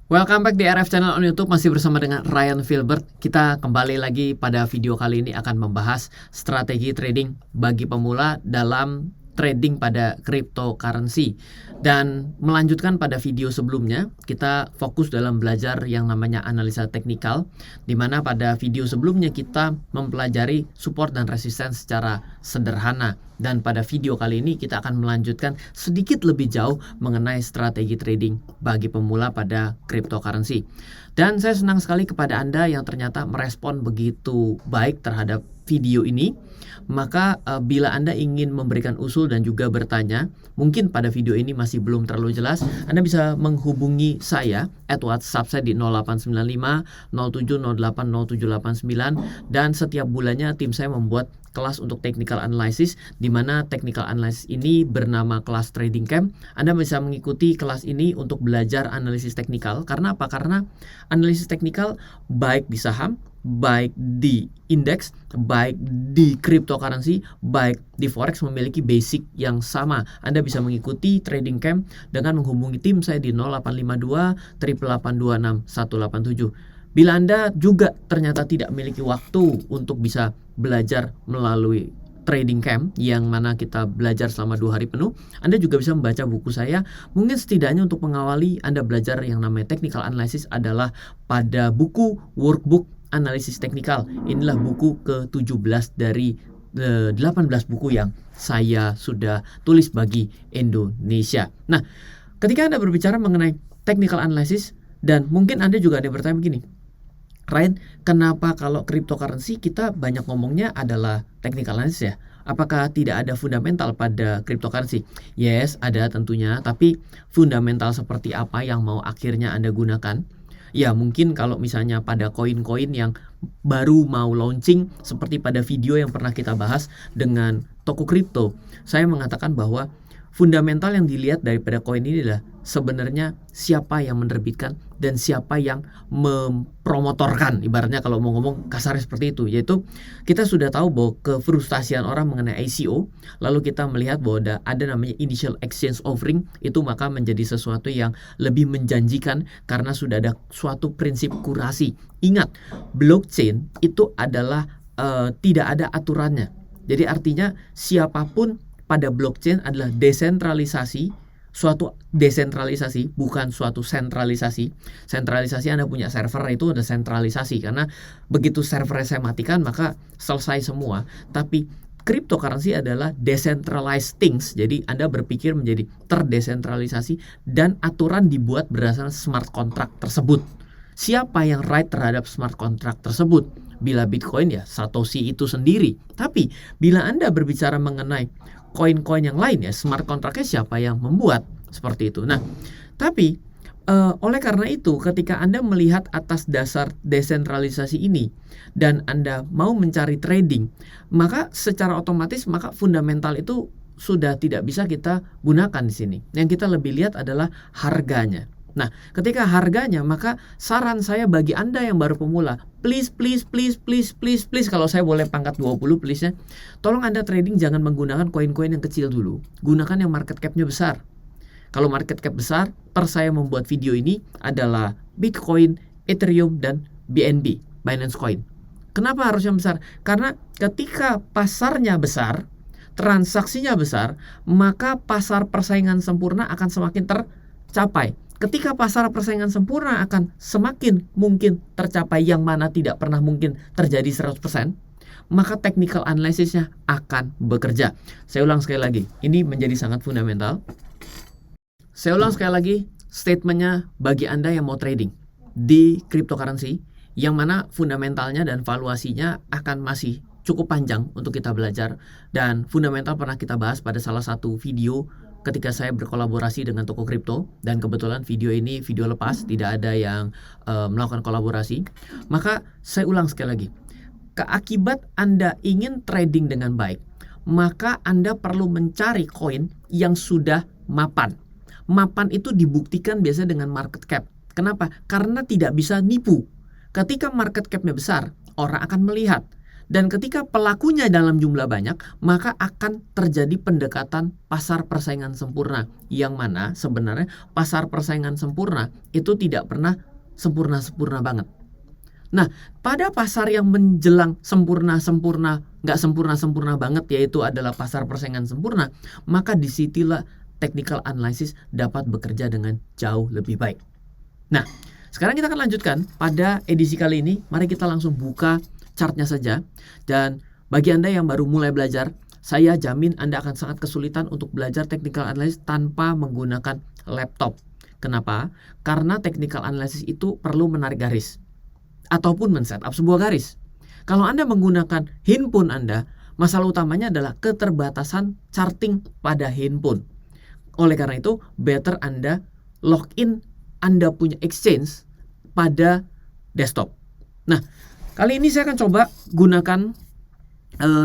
Welcome back di RF Channel on YouTube, masih bersama dengan Ryan Filbert. Kita kembali lagi pada video kali ini akan membahas strategi trading bagi pemula dalam trading pada cryptocurrency. Dan melanjutkan pada video sebelumnya, kita fokus dalam belajar yang namanya analisa teknikal, di mana pada video sebelumnya kita mempelajari support dan resistance secara sederhana. Dan pada video kali ini kita akan melanjutkan sedikit lebih jauh mengenai strategi trading bagi pemula pada cryptocurrency. Dan saya senang sekali kepada Anda yang ternyata merespon begitu baik terhadap video ini. Maka bila Anda ingin memberikan usul dan juga bertanya, mungkin pada video ini masih belum terlalu jelas, Anda bisa menghubungi saya at WhatsApp saya di 0895 0708 0789, dan setiap bulannya tim saya membuat kelas untuk technical analysis, di mana technical analysis ini bernama kelas Trading Camp. Anda bisa mengikuti kelas ini untuk belajar analisis teknikal. Karena apa? Karena analisis teknikal baik di saham, baik di indeks, baik di cryptocurrency, baik di forex memiliki basic yang sama. Anda bisa mengikuti Trading Camp dengan menghubungi tim saya di 0852 882 6187. Bila Anda juga ternyata tidak memiliki waktu untuk bisa belajar melalui Trading Camp yang mana kita belajar selama 2 hari penuh, Anda juga bisa membaca buku saya. Mungkin setidaknya untuk mengawali Anda belajar yang namanya technical analysis adalah pada buku workbook analisis teknikal. Inilah buku ke-17 dari 18 buku yang saya sudah tulis bagi Indonesia. Nah, ketika Anda berbicara mengenai technical analysis, dan mungkin Anda juga ada yang bertanya begini, Ryan, kenapa kalau cryptocurrency kita banyak ngomongnya adalah technical analysis ya? Apakah tidak ada fundamental pada cryptocurrency? Yes, ada tentunya, tapi fundamental seperti apa yang mau akhirnya Anda gunakan? Ya mungkin kalau misalnya pada koin-koin yang baru mau launching, seperti pada video yang pernah kita bahas dengan toko kripto, saya mengatakan bahwa fundamental yang dilihat daripada koin ini adalah sebenarnya siapa yang menerbitkan dan siapa yang mempromotorkan, ibaratnya kalau mau ngomong kasarnya seperti itu, yaitu kita sudah tahu bahwa kefrustasian orang mengenai ICO, lalu kita melihat bahwa ada namanya initial exchange offering, itu maka menjadi sesuatu yang lebih menjanjikan karena sudah ada suatu prinsip kurasi. Ingat, blockchain itu adalah tidak ada aturannya. Jadi artinya siapapun pada blockchain adalah desentralisasi, suatu desentralisasi, bukan suatu sentralisasi. Sentralisasi Anda punya server, itu ada sentralisasi, karena begitu servernya saya matikan maka selesai semua. Tapi cryptocurrency adalah decentralized things, jadi Anda berpikir menjadi terdesentralisasi dan aturan dibuat berdasarkan smart contract tersebut. Siapa yang right terhadap smart contract tersebut? Bila Bitcoin ya Satoshi itu sendiri. Tapi bila Anda berbicara mengenai koin-koin yang lain ya, smart contract-nya siapa yang membuat, seperti itu. Nah, tapi oleh karena itu ketika Anda melihat atas dasar desentralisasi ini dan Anda mau mencari trading, maka secara otomatis maka fundamental itu sudah tidak bisa kita gunakan di sini. Yang kita lebih lihat adalah harganya. Nah, ketika harganya, maka saran saya bagi Anda yang baru pemula, please, kalau saya boleh pangkat 20 please ya, tolong Anda trading jangan menggunakan koin-koin yang kecil dulu. Gunakan yang market cap-nya besar. Kalau market cap besar, per saya membuat video ini adalah Bitcoin, Ethereum, dan BNB, Binance Coin. Kenapa harus yang besar? Karena ketika pasarnya besar, transaksinya besar, maka pasar persaingan sempurna akan semakin tercapai. Ketika pasar persaingan sempurna akan semakin mungkin tercapai, yang mana tidak pernah mungkin terjadi 100%, maka technical analysisnya akan bekerja. Saya ulang sekali lagi, ini menjadi sangat fundamental. Saya ulang sekali lagi, statementnya bagi Anda yang mau trading di cryptocurrency, yang mana fundamentalnya dan valuasinya akan masih cukup panjang untuk kita belajar. Dan fundamental pernah kita bahas pada salah satu video ketika saya berkolaborasi dengan toko kripto, dan kebetulan video ini video lepas, tidak ada yang melakukan kolaborasi. Maka saya ulang sekali lagi, keakibat Anda ingin trading dengan baik, maka Anda perlu mencari koin yang sudah mapan. Mapan itu dibuktikan biasanya dengan market cap. Kenapa? Karena tidak bisa nipu. Ketika market capnya besar, orang akan melihat. Dan ketika pelakunya dalam jumlah banyak, maka akan terjadi pendekatan pasar persaingan sempurna. Yang mana sebenarnya pasar persaingan sempurna itu tidak pernah sempurna-sempurna banget. Nah, pada pasar yang menjelang sempurna-sempurna, nggak sempurna-sempurna banget, yaitu adalah pasar persaingan sempurna, maka disitulah technical analysis dapat bekerja dengan jauh lebih baik. Nah, sekarang kita akan lanjutkan pada edisi kali ini. Mari kita langsung buka chartnya saja. Dan bagi Anda yang baru mulai belajar, saya jamin Anda akan sangat kesulitan untuk belajar technical analysis tanpa menggunakan laptop. Kenapa? Karena technical analysis itu perlu menarik garis ataupun men-setup sebuah garis. Kalau Anda menggunakan handphone Anda, masalah utamanya adalah keterbatasan charting pada handphone. Oleh karena itu, better Anda login Anda punya exchange pada desktop. Nah, kali ini saya akan coba gunakan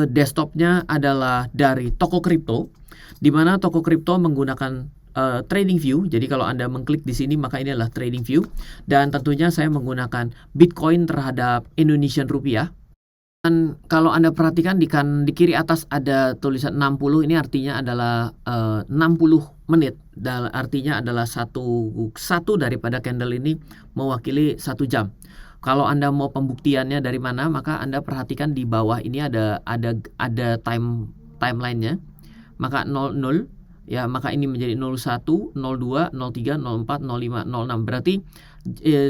desktopnya adalah dari toko kripto, di mana toko kripto menggunakan trading view. Jadi kalau Anda mengklik di sini maka ini adalah trading view, dan tentunya saya menggunakan Bitcoin terhadap Indonesian rupiah. Dan kalau Anda perhatikan di kiri atas ada tulisan 60, ini artinya adalah 60 menit. Dan artinya adalah satu daripada candle ini mewakili 1 jam. Kalau Anda mau pembuktiannya dari mana, maka Anda perhatikan di bawah ini ada timelinenya. Maka 00 ya, maka ini menjadi 01, 02, 03, 04, 05, 06. Berarti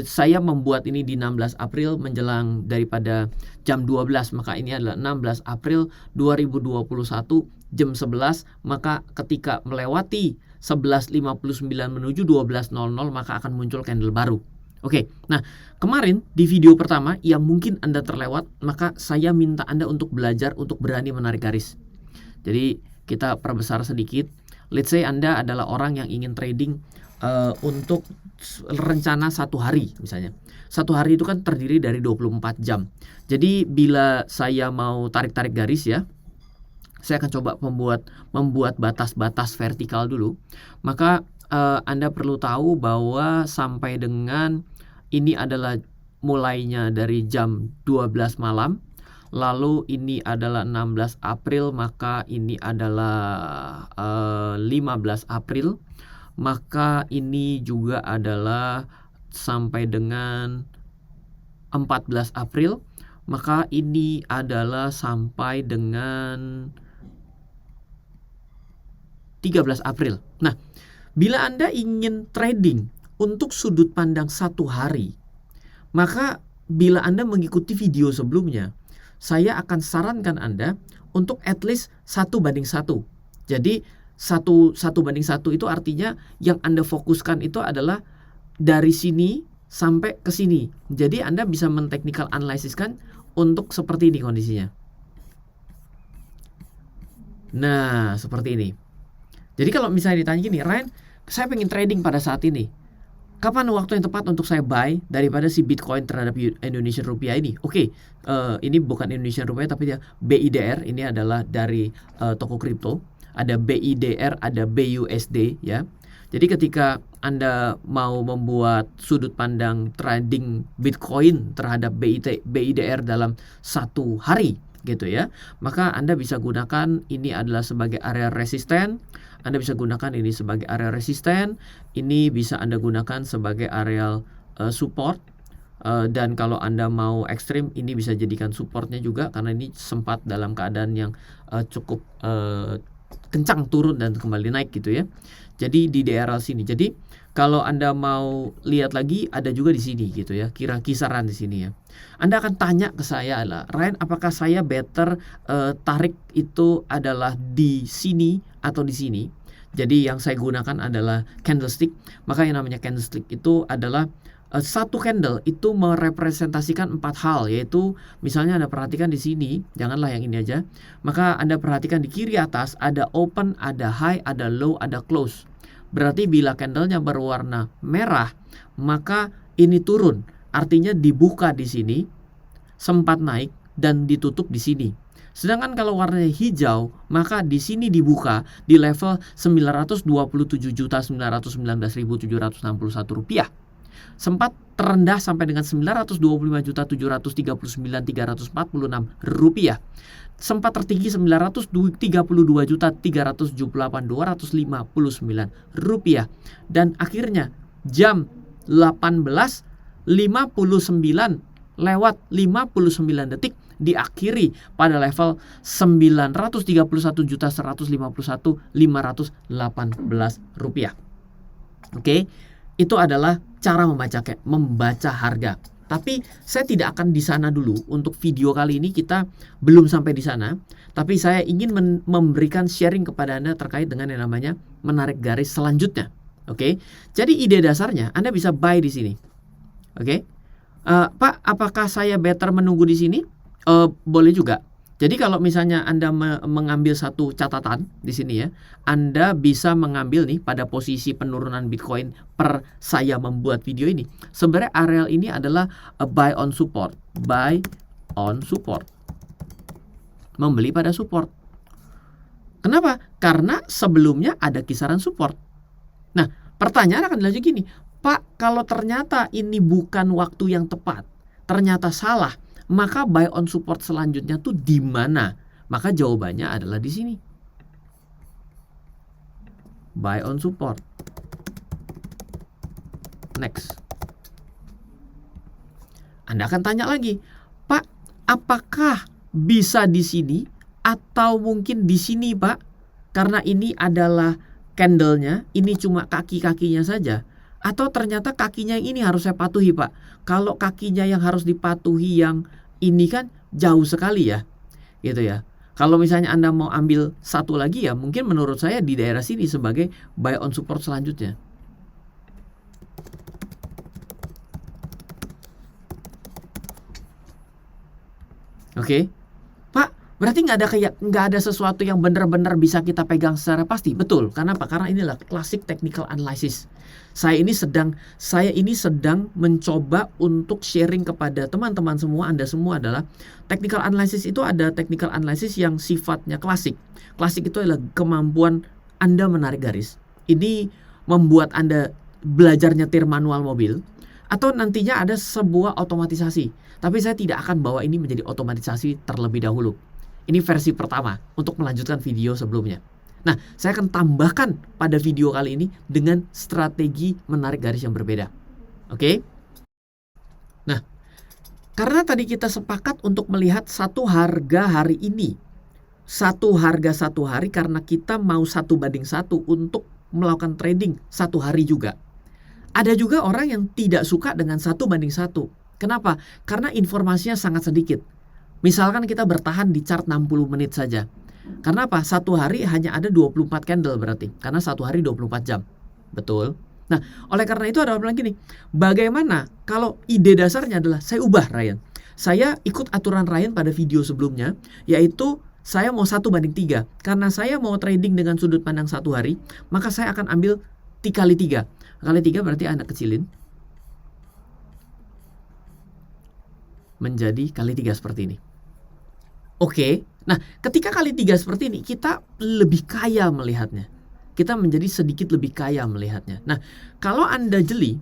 saya membuat ini di 16 April menjelang daripada jam 12, maka ini adalah 16 April 2021 jam 11. Maka ketika melewati 11.59 menuju 12.00 maka akan muncul candle baru. Oke, nah kemarin di video pertama yang mungkin Anda terlewat, maka saya minta Anda untuk belajar untuk berani menarik garis. Jadi kita perbesar sedikit. Let's say Anda adalah orang yang ingin trading untuk rencana 1 hari misalnya. 1 hari itu kan terdiri dari 24 jam. Jadi bila saya mau tarik-tarik garis ya, saya akan coba membuat batas-batas vertikal dulu. Maka Anda perlu tahu bahwa sampai dengan ini adalah mulainya dari jam 12 malam. Lalu ini adalah 16 April, maka ini adalah 15 April. Maka ini juga adalah sampai dengan 14 April. Maka ini adalah sampai dengan 13 April. Nah, bila Anda ingin trading untuk sudut pandang 1 hari, maka bila Anda mengikuti video sebelumnya, saya akan sarankan Anda untuk at least 1:1. Jadi 1:1 itu artinya yang Anda fokuskan itu adalah dari sini sampai ke sini. Jadi Anda bisa men-technical analysis kan untuk seperti ini kondisinya. Nah, seperti ini. Jadi kalau misalnya ditanya gini, Ryan, saya pengen trading pada saat ini. Kapan waktu yang tepat untuk saya buy daripada si Bitcoin terhadap Indonesian rupiah ini? Oke, ini bukan Indonesian rupiah tapi dia BIDR. Ini adalah dari toko kripto. Ada BIDR, ada BUSD ya. Jadi ketika Anda mau membuat sudut pandang trading Bitcoin terhadap BIDR dalam 1 hari gitu ya, maka Anda bisa gunakan ini adalah sebagai area resisten. Anda bisa gunakan ini sebagai area resisten, ini bisa Anda gunakan sebagai area support, dan kalau Anda mau ekstrim ini bisa jadikan supportnya juga karena ini sempat dalam keadaan yang cukup kencang turun dan kembali naik gitu ya. Jadi di daerah sini. Jadi kalau Anda mau lihat lagi ada juga di sini gitu ya, kira kisaran di sini ya. Anda akan tanya ke saya lah, Ryan, apakah saya better tarik itu adalah di sini atau di sini? Jadi yang saya gunakan adalah candlestick. Maka yang namanya candlestick itu adalah satu candle itu merepresentasikan 4 hal, yaitu misalnya Anda perhatikan di sini, janganlah yang ini aja. Maka Anda perhatikan di kiri atas ada open, ada high, ada low, ada close. Berarti bila candlenya berwarna merah, maka ini turun. Artinya dibuka di sini, sempat naik dan ditutup di sini. Sedangkan kalau warnanya hijau, maka di sini dibuka di level 927.919.761 rupiah. Sempat terendah sampai dengan 925.739.346 rupiah. Sempat tertinggi 932.378.259 rupiah. Dan akhirnya jam 18.59 lewat 59 detik diakhiri pada level 931.151.518 rupiah. Oke, itu adalah cara membaca harga. Tapi saya tidak akan di sana dulu. Untuk video kali ini kita belum sampai di sana. Tapi saya ingin memberikan sharing kepada Anda terkait dengan yang namanya menarik garis selanjutnya. Oke, jadi ide dasarnya Anda bisa buy di sini. Oke, Pak, apakah saya better menunggu di sini? Boleh juga. Jadi kalau misalnya Anda mengambil satu catatan di sini ya, Anda bisa mengambil nih pada posisi penurunan Bitcoin per saya membuat video ini. Sebenarnya area ini adalah buy on support, membeli pada support. Kenapa? Karena sebelumnya ada kisaran support. Nah, pertanyaan akan dilanjut gini, Pak, kalau ternyata ini bukan waktu yang tepat, ternyata salah, maka buy on support selanjutnya tuh di mana? Maka jawabannya adalah di sini. Buy on support. Next. Anda akan tanya lagi, Pak, apakah bisa di sini atau mungkin di sini, Pak? Karena ini adalah candlenya, ini cuma kaki-kakinya saja. Atau ternyata kakinya yang ini harus saya patuhi, Pak. Kalau kakinya yang harus dipatuhi yang ini kan jauh sekali ya, gitu ya. Kalau misalnya Anda mau ambil satu lagi ya, mungkin menurut saya di daerah sini sebagai buy on support selanjutnya. Oke, Pak, berarti nggak ada sesuatu yang benar-benar bisa kita pegang secara pasti. Betul, karena apa? Karena inilah klasik technical analysis. Saya ini sedang mencoba untuk sharing kepada teman-teman semua, Anda semua adalah technical analysis itu ada technical analysis yang sifatnya klasik. Klasik itu adalah kemampuan Anda menarik garis. Ini membuat Anda belajar nyetir manual mobil atau nantinya ada sebuah otomatisasi. Tapi saya tidak akan bawa ini menjadi otomatisasi terlebih dahulu. Ini versi pertama untuk melanjutkan video sebelumnya. Nah, saya akan tambahkan pada video kali ini dengan strategi menarik garis yang berbeda. Oke? Nah, karena tadi kita sepakat untuk melihat satu harga hari ini. Satu harga satu hari karena kita mau 1:1 untuk melakukan trading satu hari juga. Ada juga orang yang tidak suka dengan 1:1. Kenapa? Karena informasinya sangat sedikit. Misalkan kita bertahan di chart 60 menit saja. Karena apa? Satu hari hanya ada 24 candle berarti. Karena satu hari 24 jam. Betul? Nah, oleh karena itu ada orang bilang gini, bagaimana kalau ide dasarnya adalah saya ubah Ryan. Saya ikut aturan Ryan pada video sebelumnya, yaitu saya mau 1:3. Karena saya mau trading dengan sudut pandang satu hari, maka saya akan ambil kali 3. Kali 3 berarti Anda kecilin. Menjadi kali 3 seperti ini. Oke, nah ketika kali 3 seperti ini, kita lebih kaya melihatnya. Kita menjadi sedikit lebih kaya melihatnya. Nah, kalau Anda jeli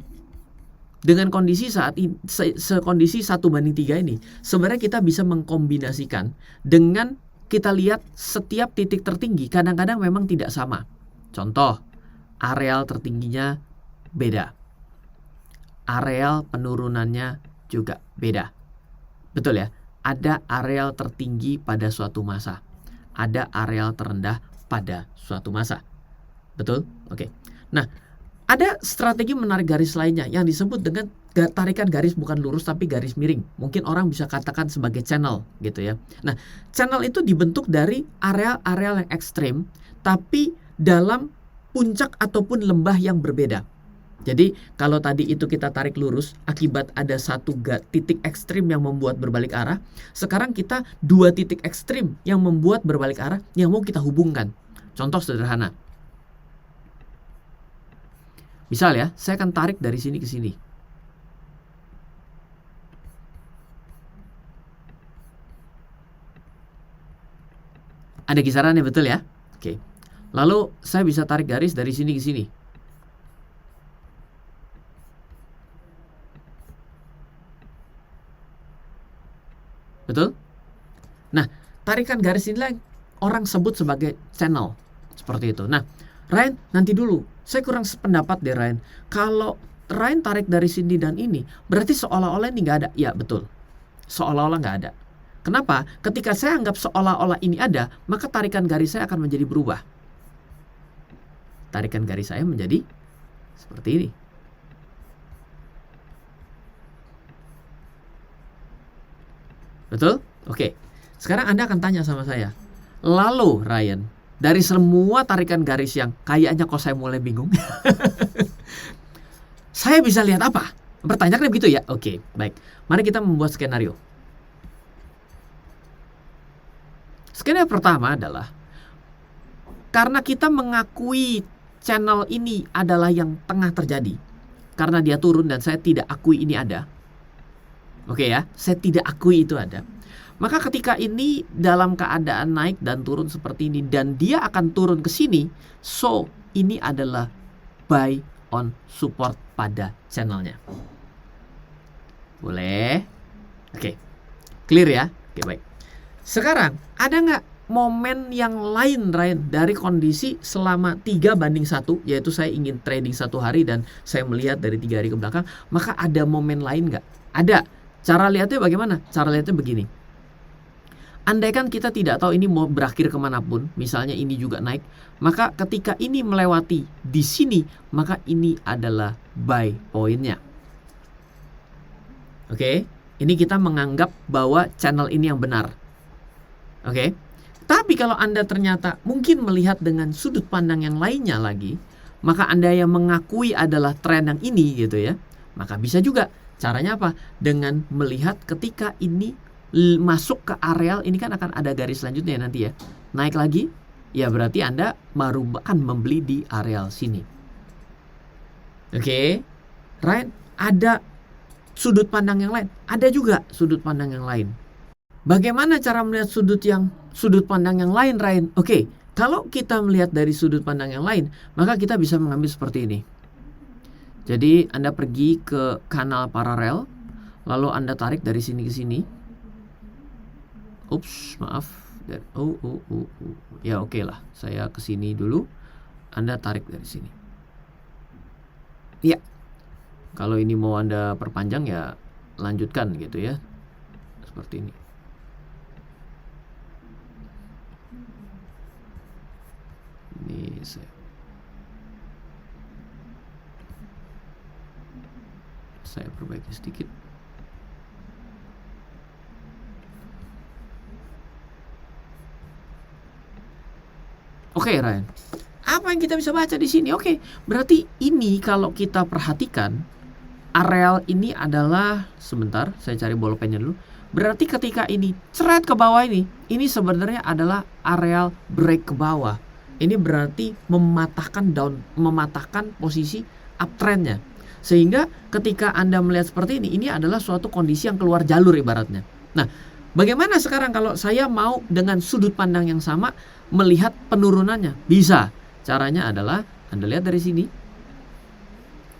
dengan kondisi saat ini, kondisi 1:3 ini, sebenarnya kita bisa mengkombinasikan dengan kita lihat setiap titik tertinggi, kadang-kadang memang tidak sama. Contoh, areal tertingginya beda. Areal penurunannya juga beda. Betul ya? Ada areal tertinggi pada suatu masa. Ada areal terendah pada suatu masa. Betul? Oke. Nah, ada strategi menarik garis lainnya yang disebut dengan tarikan garis bukan lurus tapi garis miring. Mungkin orang bisa katakan sebagai channel gitu ya. Nah, channel itu dibentuk dari areal-areal yang ekstrim tapi dalam puncak ataupun lembah yang berbeda. Jadi kalau tadi itu kita tarik lurus akibat ada satu titik ekstrim yang membuat berbalik arah, sekarang kita 2 titik ekstrim yang membuat berbalik arah yang mau kita hubungkan. Contoh sederhana. Misal ya, saya akan tarik dari sini ke sini. Ada kisarannya, betul ya? Oke. Lalu saya bisa tarik garis dari sini ke sini. Nah, tarikan garis inilah yang orang sebut sebagai channel. Seperti itu. Nah, Ryan, nanti dulu. Saya kurang sependapat deh, Ryan. Kalau Ryan tarik dari sini dan ini, berarti seolah-olah ini nggak ada. Ya, betul. Seolah-olah nggak ada. Kenapa? Ketika saya anggap seolah-olah ini ada, maka tarikan garis saya akan menjadi berubah. Tarikan garis saya menjadi seperti ini. Betul? Oke. Sekarang Anda akan tanya sama saya. Lalu Ryan, dari semua tarikan garis yang kayaknya kok saya mulai bingung, saya bisa lihat apa? Pertanyaannya begitu ya? Oke, baik. Mari kita membuat skenario. Skenario pertama adalah karena kita mengakui channel ini adalah yang tengah terjadi. Karena dia turun dan saya tidak akui ini ada. Oke ya, saya tidak akui itu ada. Maka ketika ini dalam keadaan naik dan turun seperti ini dan dia akan turun ke sini, so ini adalah buy on support pada channelnya. Boleh? Oke, clear ya? Oke, baik. Sekarang ada nggak momen yang lain, Ryan, dari kondisi selama 3:1, yaitu saya ingin trading 1 hari dan saya melihat dari 3 hari ke belakang, maka ada momen lain nggak? Ada. Cara lihatnya bagaimana? Cara lihatnya begini. Andaikan kita tidak tahu ini mau berakhir kemanapun, misalnya ini juga naik, maka ketika ini melewati di sini, maka ini adalah buy pointnya. Oke, ini kita menganggap bahwa channel ini yang benar. Oke, tapi kalau Anda ternyata mungkin melihat dengan sudut pandang yang lainnya lagi, maka Anda yang mengakui adalah tren yang ini gitu ya, maka bisa juga. Caranya apa? Dengan melihat ketika ini masuk ke areal, ini kan akan ada garis selanjutnya nanti ya. Naik lagi, ya berarti Anda baru akan membeli di areal sini. Oke, right? Ada sudut pandang yang lain. Ada juga sudut pandang yang lain. Bagaimana cara melihat sudut pandang yang lain, Ryan? Oke, kalau kita melihat dari sudut pandang yang lain, maka kita bisa mengambil seperti ini. Jadi Anda pergi ke kanal paralel, lalu Anda tarik dari sini ke sini. Ups, maaf. Ya oke lah, saya ke sini dulu. Anda tarik dari sini. Ya, kalau ini mau Anda perpanjang ya lanjutkan gitu ya, seperti ini. Ini saya perbaiki sedikit. Oke, Ryan. Apa yang kita bisa baca di sini? Oke, berarti ini kalau kita perhatikan areal ini adalah, sebentar, saya cari bolpennya dulu. Berarti ketika ini ceret ke bawah ini sebenarnya adalah areal break ke bawah. Ini berarti mematahkan posisi uptrendnya. Sehingga ketika Anda melihat seperti ini adalah suatu kondisi yang keluar jalur ibaratnya. Nah, bagaimana sekarang kalau saya mau dengan sudut pandang yang sama melihat penurunannya? Bisa. Caranya adalah Anda lihat dari sini.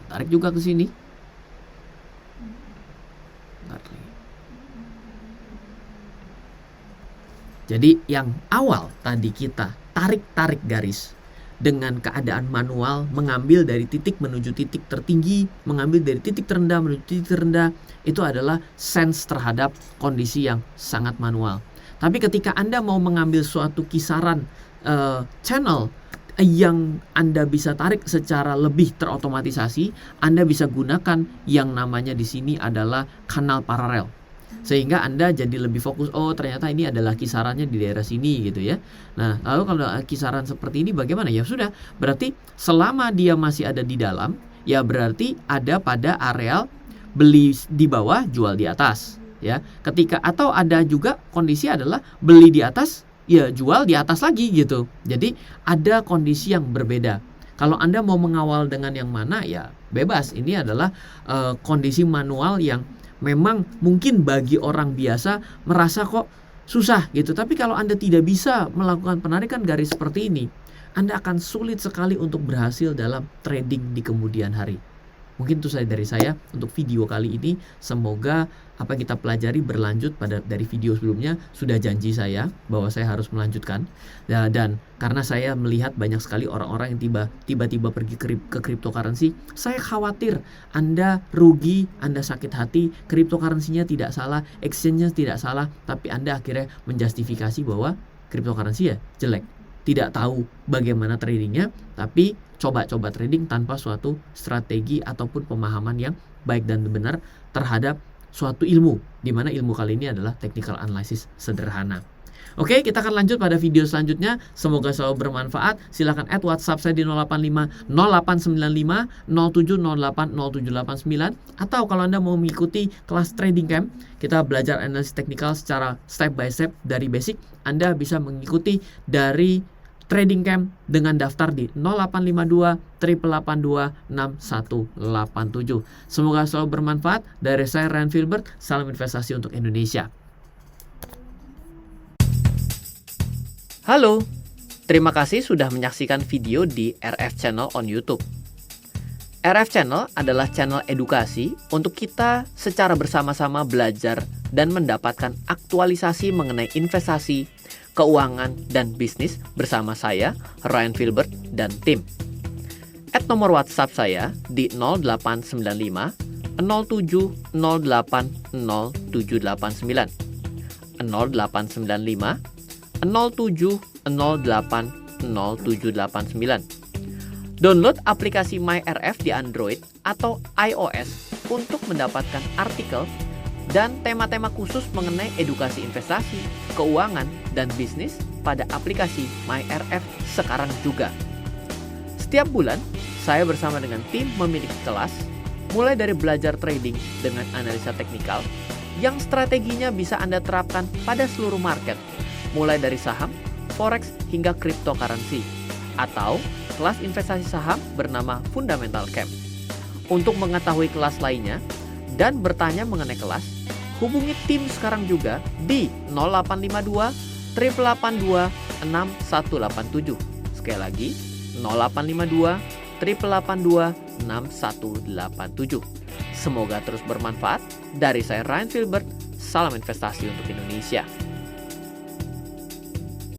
Tarik juga ke sini. Jadi yang awal tadi kita tarik garis dengan keadaan manual, mengambil dari titik menuju titik tertinggi, mengambil dari titik terendah menuju titik terendah, itu adalah sense terhadap kondisi yang sangat manual. Tapi ketika Anda mau mengambil suatu kisaran channel yang Anda bisa tarik secara lebih terotomatisasi, Anda bisa gunakan yang namanya di sini adalah kanal paralel. Sehingga Anda jadi lebih fokus, oh ternyata ini adalah kisarannya di daerah sini gitu ya. Nah, lalu kalau kisaran seperti ini bagaimana? Ya sudah, berarti selama dia masih ada di dalam, ya berarti ada pada areal beli di bawah, jual di atas ya. Ketika atau ada juga kondisi adalah beli di atas, ya jual di atas lagi gitu. Jadi ada kondisi yang berbeda. Kalau Anda mau mengawal dengan yang mana ya bebas. Ini adalah kondisi manual yang memang mungkin bagi orang biasa merasa kok susah gitu. Tapi kalau Anda tidak bisa melakukan penarikan garis seperti ini, Anda akan sulit sekali untuk berhasil dalam trading di kemudian hari. Mungkin itu saja dari saya untuk video kali ini. Semoga apa yang kita pelajari berlanjut dari video sebelumnya. Sudah janji saya bahwa saya harus melanjutkan. Dan karena saya melihat banyak sekali orang-orang yang tiba-tiba pergi ke cryptocurrency, saya khawatir Anda rugi, Anda sakit hati. Cryptocurrency-nya tidak salah, exchange-nya tidak salah, tapi Anda akhirnya menjustifikasi bahwa cryptocurrency ya jelek. Tidak tahu bagaimana tradingnya, tapi coba-coba trading tanpa suatu strategi ataupun pemahaman yang baik dan benar terhadap suatu ilmu, di mana ilmu kali ini adalah technical analysis sederhana. Oke, kita akan lanjut pada video selanjutnya. Semoga selalu bermanfaat. Silahkan add WhatsApp saya di 085 0895 0708 0789. Atau kalau Anda mau mengikuti kelas trading camp, kita belajar analisis teknikal secara step by step dari basic. Anda bisa mengikuti dari trading camp dengan daftar di 0852 882 6187. Semoga selalu bermanfaat. Dari saya Ryan Filbert, salam investasi untuk Indonesia. Halo, terima kasih sudah menyaksikan video di RF Channel on YouTube. RF Channel adalah channel edukasi untuk kita secara bersama-sama belajar dan mendapatkan aktualisasi mengenai investasi, keuangan, dan bisnis bersama saya, Ryan Filbert, dan tim. Add nomor WhatsApp saya di 0895 07 08 0789 0895 07 08 0789. Download aplikasi MyRF di Android atau iOS untuk mendapatkan artikel dan tema-tema khusus mengenai edukasi investasi, keuangan, dan bisnis pada aplikasi MyRF sekarang juga. Setiap bulan, saya bersama dengan tim memiliki kelas, mulai dari belajar trading dengan analisa teknikal, yang strateginya bisa Anda terapkan pada seluruh market, mulai dari saham, forex, hingga cryptocurrency, atau kelas investasi saham bernama Fundamental Camp. Untuk mengetahui kelas lainnya dan bertanya mengenai kelas, hubungi tim sekarang juga di 0852 882 6187. Sekali lagi, 0852 882 6187. Semoga terus bermanfaat. Dari saya Ryan Filbert, salam investasi untuk Indonesia.